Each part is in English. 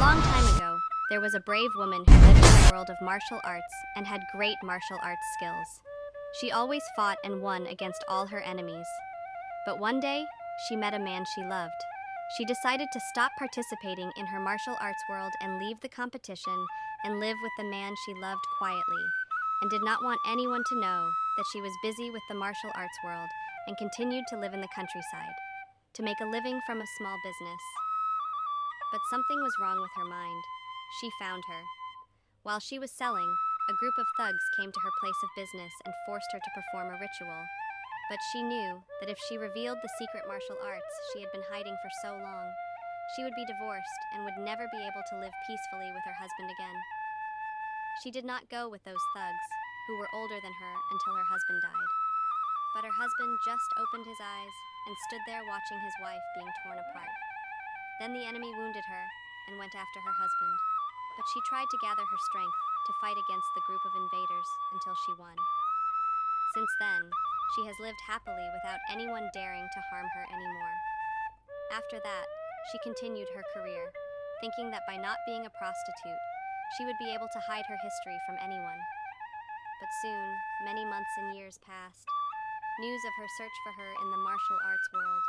long time ago, there was a brave woman who lived in a world of martial arts and had great martial arts skills. She always fought and won against all her enemies. But one day, she met a man she loved. She decided to stop participating in her martial arts world and leave the competition and live with the man she loved quietly, and did not want anyone to know that she was busy with the martial arts world and continued to live in the countryside, to make a living from a small business. But something was wrong with her mind. She found her. While she was selling, a group of thugs came to her place of business and forced her to perform a ritual. But she knew that if she revealed the secret martial arts she had been hiding for so long, she would be divorced and would never be able to live peacefully with her husband again. She did not go with those thugs, who were older than her, until her husband died. But her husband just opened his eyes and stood there watching his wife being torn apart. Then the enemy wounded her and went after her husband, but she tried to gather her strength to fight against the group of invaders until she won. Since then, she has lived happily without anyone daring to harm her anymore. After that, she continued her career, thinking that by not being a prostitute, she would be able to hide her history from anyone. But soon, many months and years passed. News of her search for her in the martial arts world.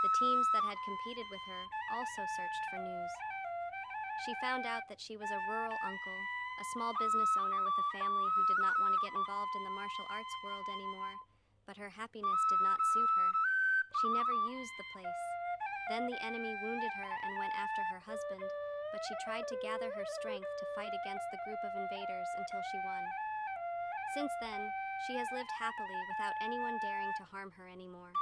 The teams that had competed with her also searched for news. She found out that she was a rural uncle, a small business owner with a family who did not want to get involved in the martial arts world anymore, but her happiness did not suit her. She never used the place. Then the enemy wounded her and went after her husband, but she tried to gather her strength to fight against the group of invaders until she won. Since then, she has lived happily without anyone daring to harm her anymore.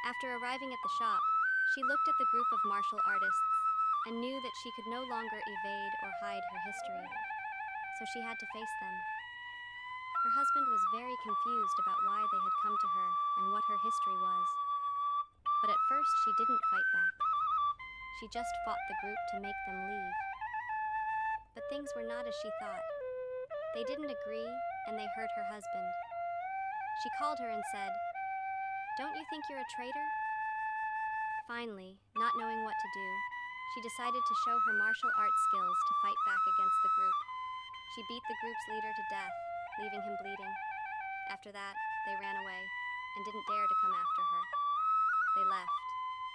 After arriving at the shop, she looked at the group of martial artists and knew that she could no longer evade or hide her history, so she had to face them. Her husband was very confused about why they had come to her and what her history was. But at first she didn't fight back. She just fought the group to make them leave. But things were not as she thought. They didn't agree, and they hurt her husband. She called her and said, "Don't you think you're a traitor?" Finally, not knowing what to do, she decided to show her martial arts skills to fight back against the group. She beat the group's leader to death, leaving him bleeding. After that, they ran away and didn't dare to come after her. They left,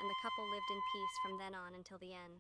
and the couple lived in peace from then on until the end.